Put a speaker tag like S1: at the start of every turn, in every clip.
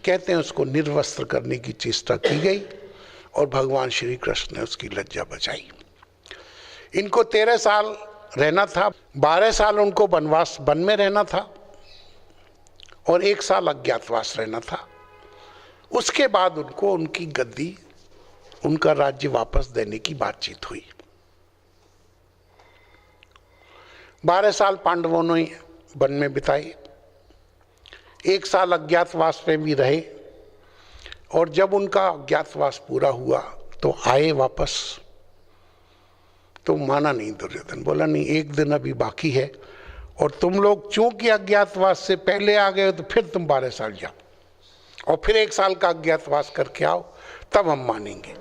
S1: कहते हैं उसको निर्वस्त्र करने की चेष्टा की गई और भगवान श्री कृष्ण ने उसकी लज्जा बचाई। इनको 13 साल रहना था, 12 साल उनको वनवास वन में रहना था और 1 साल अज्ञातवास रहना था। उसके बाद उनको उनकी गद्दी, उनका राज्य वापस देने की बातचीत हुई। 12 साल पांडवों ने वन में बिताए, 1 साल अज्ञातवास में भी रहे और जब उनका अज्ञातवास पूरा हुआ तो आए वापस। तो माना नहीं दुर्योधन, बोला नहीं, 1 दिन अभी बाकी है और तुम लोग चूंकि अज्ञातवास से पहले आ गए तो फिर तुम 12 साल जाओ और फिर 1 साल का अज्ञातवास करके आओ, तब हम मानेंगे।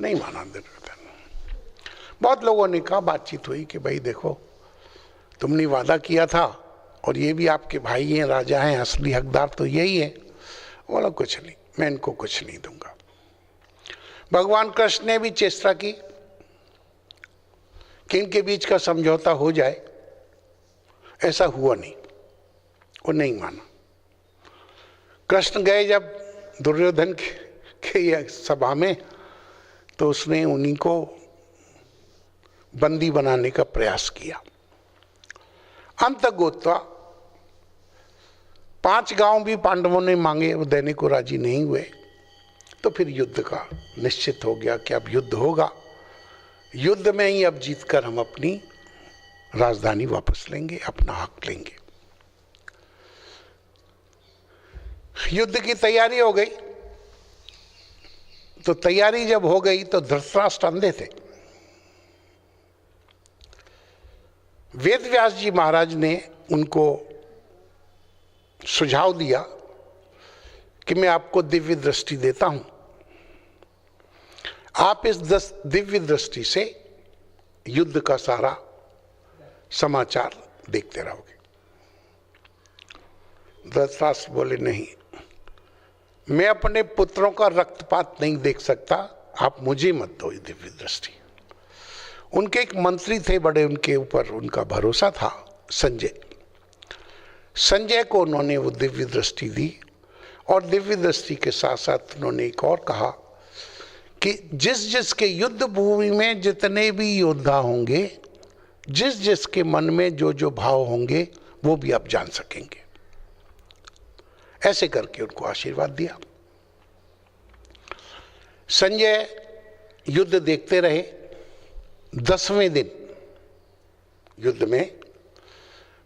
S1: नहीं माना दुर्योधन। बहुत लोगों ने कहा, बातचीत हुई कि भाई देखो, तुमने वादा किया था और ये भी आपके भाई हैं, राजा हैं, असली हकदार तो यही है। बोला कुछ नहीं, मैं इनको कुछ नहीं दूंगा। भगवान कृष्ण ने भी चेष्टा की कि इनके बीच का समझौता हो जाए, ऐसा हुआ नहीं, वो नहीं माना। कृष्ण गए जब दुर्योधन के सभा में तो उसने उन्हीं को बंदी बनाने का प्रयास किया। अंतगोत्वा 5 गांव भी पांडवों ने मांगे, वो देने को राजी नहीं हुए। तो फिर युद्ध का निश्चित हो गया कि अब युद्ध होगा, युद्ध में ही अब जीतकर हम अपनी राजधानी वापस लेंगे, अपना हक लेंगे। युद्ध की तैयारी हो गई। तो तैयारी जब हो गई तो धृतराष्ट्र अंधे थे। वेदव्यास जी महाराज ने उनको सुझाव दिया कि मैं आपको दिव्य दृष्टि देता हूं, आप इस दिव्य दृष्टि से युद्ध का सारा समाचार देखते रहोगे। धृतराष्ट्र बोले, नहीं, मैं अपने पुत्रों का रक्तपात नहीं देख सकता, आप मुझे मत दो दिव्य दृष्टि। उनके एक मंत्री थे बड़े, उनके ऊपर उनका भरोसा था, संजय। संजय को उन्होंने वो दिव्य दृष्टि दी और दिव्य दृष्टि के साथ साथ उन्होंने एक और कहा कि जिस जिसके युद्ध भूमि में जितने भी योद्धा होंगे, जिस जिसके मन में जो जो भाव होंगे, वो भी आप जान सकेंगे। ऐसे करके उनको आशीर्वाद दिया। संजय युद्ध देखते रहे। 10वें दिन युद्ध में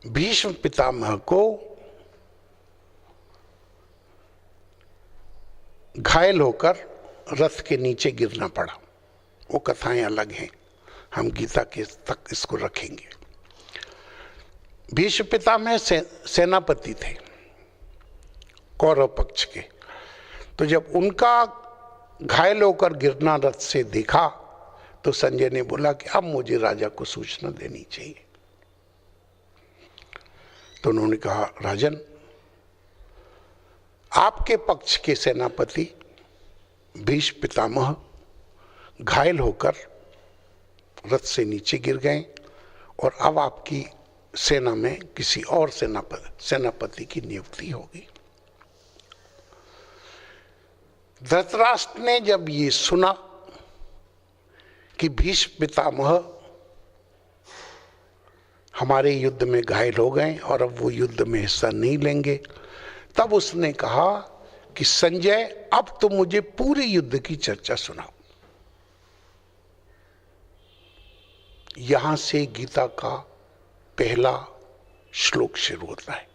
S1: भीष्म पितामह को घायल होकर रथ के नीचे गिरना पड़ा। वो कथाएं अलग हैं, हम गीता के तक इसको रखेंगे। भीष्म पितामह सेनापति थे कौरव पक्ष के। तो जब उनका घायल होकर गिरना रथ से देखा तो संजय ने बोला कि अब मुझे राजा को सूचना देनी चाहिए। तो उन्होंने कहा, राजन, आपके पक्ष के सेनापति भीष्म पितामह घायल होकर रथ से नीचे गिर गए और अब आपकी सेना में किसी और सेनापति की नियुक्ति होगी। धृतराष्ट्र ने जब ये सुना कि भीष्म पितामह हमारे युद्ध में घायल हो गए और अब वो युद्ध में हिस्सा नहीं लेंगे, तब उसने कहा कि संजय, अब तो मुझे पूरे युद्ध की चर्चा सुनाओ। यहां से गीता का पहला श्लोक शुरू होता है।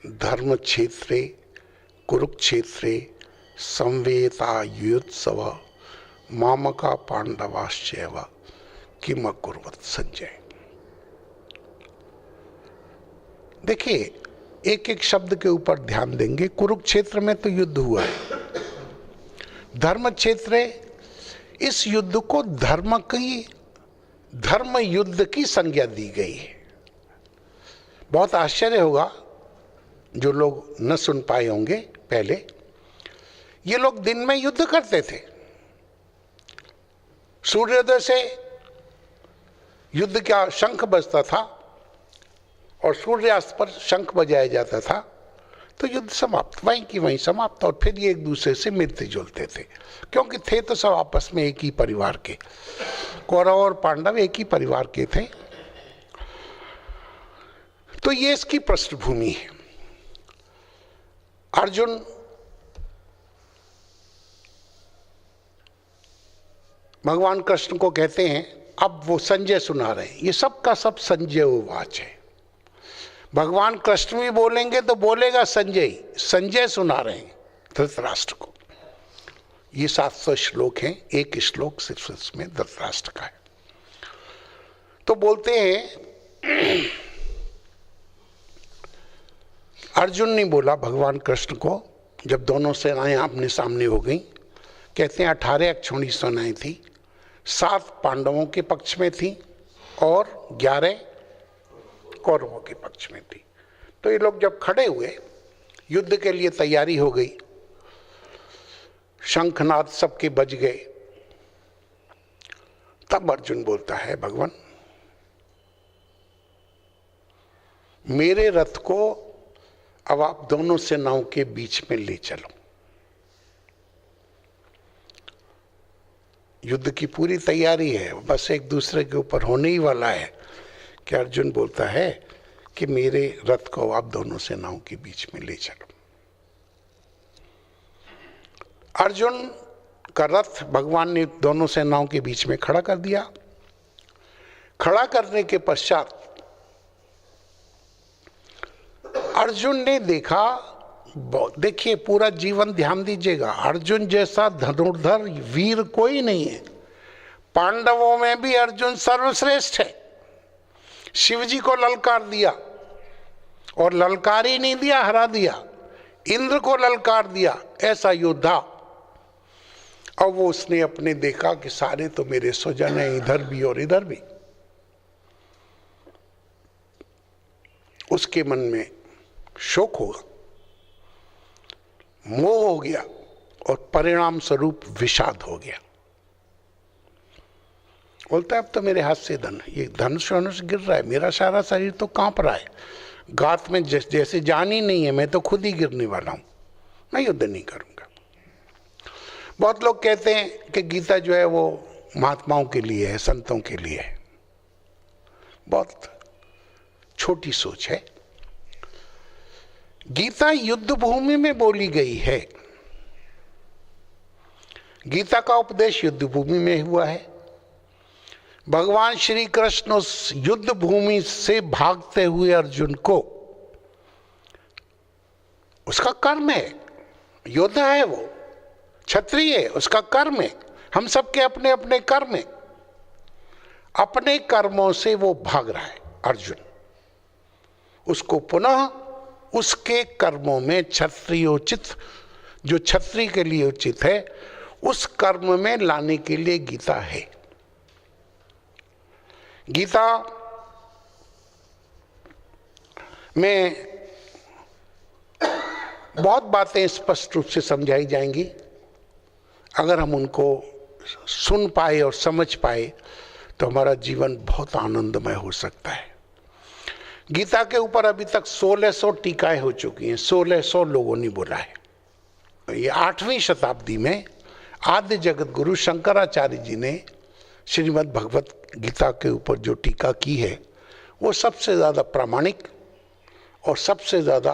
S1: धर्म क्षेत्रे कुरुक्षेत्रे संवेतायुत्सव मामका पांडवाश्चैव किम अकुर्वत संजय। देखिए, एक एक शब्द के ऊपर ध्यान देंगे। कुरुक्षेत्र में तो युद्ध हुआ है। धर्म क्षेत्र, इस युद्ध को धर्म युद्ध की संज्ञा दी गई है। बहुत आश्चर्य होगा जो लोग न सुन पाए होंगे पहले, ये लोग दिन में युद्ध करते थे। सूर्योदय से युद्ध का शंख बजता था और सूर्यास्त पर शंख बजाया जाता था तो युद्ध समाप्त, वहीं की वहीं समाप्त। और फिर ये एक दूसरे से मिलते जुलते थे, क्योंकि थे तो सब आपस में एक ही परिवार के, कौरव और पांडव एक ही परिवार के थे। तो ये इसकी पृष्ठभूमि है। अर्जुन भगवान कृष्ण को कहते हैं, अब वो संजय सुना रहे हैं, ये सब का सब संजय उवाच है। भगवान कृष्ण भी बोलेंगे तो बोलेगा संजय, संजय सुना रहे हैं धृतराष्ट्र को। ये 700 श्लोक हैं, एक श्लोक सिर्फ इसमें धृतराष्ट्र का है। तो बोलते हैं, अर्जुन ने बोला भगवान कृष्ण को, जब दोनों सेनाएं आमने सामने हो गई, कहते हैं 18 अक्षौणी सेनाएं थी, 7 पांडवों के पक्ष में थी और 11 कौरवों के पक्ष में थी। तो ये लोग जब खड़े हुए, युद्ध के लिए तैयारी हो गई, शंखनाद सबके बज गए, तब अर्जुन बोलता है, भगवान मेरे रथ को अब आप दोनों सेनाओं के बीच में ले चलो। युद्ध की पूरी तैयारी है, बस एक दूसरे के ऊपर होने ही वाला है कि अर्जुन बोलता है कि मेरे रथ को आप दोनों सेनाओं के बीच में ले चलो। अर्जुन का रथ भगवान ने दोनों सेनाओं के बीच में खड़ा कर दिया। खड़ा करने के पश्चात अर्जुन ने देखा, देखिए पूरा जीवन ध्यान दीजिएगा, अर्जुन जैसा धनुर्धर वीर कोई नहीं है। पांडवों में भी अर्जुन सर्वश्रेष्ठ है। शिवजी को ललकार दिया, और ललकार ही नहीं दिया, हरा दिया। इंद्र को ललकार दिया, ऐसा योद्धा। अब वो उसने अपने देखा कि सारे तो मेरे स्वजन हैं, इधर भी और इधर भी। उसके मन में शोक होगा, मोह हो गया, और परिणाम स्वरूप विषाद हो गया। बोलता है अब तो मेरे हाथ से ये धनुष गिर रहा है, मेरा सारा शरीर तो कांप रहा है, गात में जैसे जान ही नहीं है, मैं तो खुद ही गिरने वाला हूं, मैं युद्ध नहीं करूंगा। बहुत लोग कहते हैं कि गीता जो है वो महात्माओं के लिए है, संतों के लिए है। बहुत छोटी सोच है। गीता युद्ध भूमि में बोली गई है। गीता का उपदेश युद्ध भूमि में हुआ है। भगवान श्री कृष्ण उस युद्ध भूमि से भागते हुए अर्जुन को, उसका कर्म है, योद्धा है वो, क्षत्रिय है, उसका कर्म है। हम सबके अपने अपने कर्म है। अपने कर्मों से वो भाग रहा है अर्जुन। उसको पुनः उसके कर्मों में क्षत्रियोचित, जो क्षत्रिय के लिए उचित है, उस कर्म में लाने के लिए गीता है। गीता में बहुत बातें स्पष्ट रूप से समझाई जाएंगी। अगर हम उनको सुन पाए और समझ पाए तो हमारा जीवन बहुत आनंदमय हो सकता है। गीता के ऊपर अभी तक 1600 टीकाएं हो चुकी हैं, 1600 लोगों ने बोला है। ये 8वीं शताब्दी में आद्य जगत गुरु शंकराचार्य जी ने श्रीमद् भगवत गीता के ऊपर जो टीका की है, वो सबसे ज़्यादा प्रामाणिक और सबसे ज़्यादा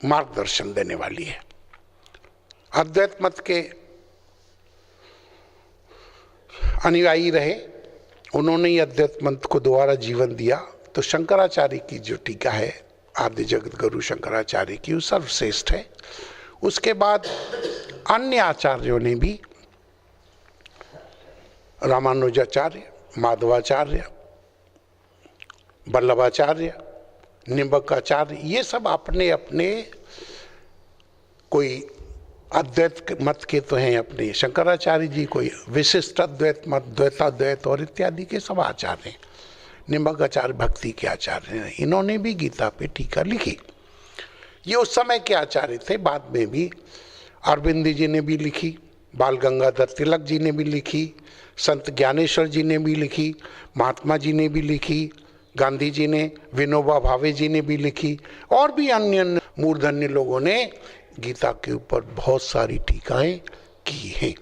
S1: मार्गदर्शन देने वाली है। अद्वैत मत के अनुयायी रहे, उन्होंने ही अद्वैत मत को दोबारा जीवन दिया। तो शंकराचार्य की जो टीका है, आद्य जगत गुरु शंकराचार्य की, वो सर्वश्रेष्ठ है। उसके बाद अन्य आचार्यों ने भी, रामानुजाचार्य, माधवाचार्य, वल्लभाचार्य, निम्बकाचार्य, ये सब अपने अपने, कोई अद्वैत मत के तो हैं अपने शंकराचार्य जी, कोई विशिष्ट अद्वैत मत, द्वैताद्वैत और इत्यादि के सब आचार्य हैं। निम्बकाचार्य भक्ति के आचार्य हैं, इन्होंने भी गीता पे टीका लिखी। ये उस समय के आचार्य थे। बाद में भी अरविंद जी ने भी लिखी, बाल गंगाधर तिलक जी ने भी लिखी, संत ज्ञानेश्वर जी ने भी लिखी, महात्मा जी ने भी लिखी, गांधी जी ने, विनोबा भावे जी ने भी लिखी, और भी अन्य अन्य मूर्धन्य लोगों ने गीता के ऊपर बहुत सारी टीकाएं की हैं।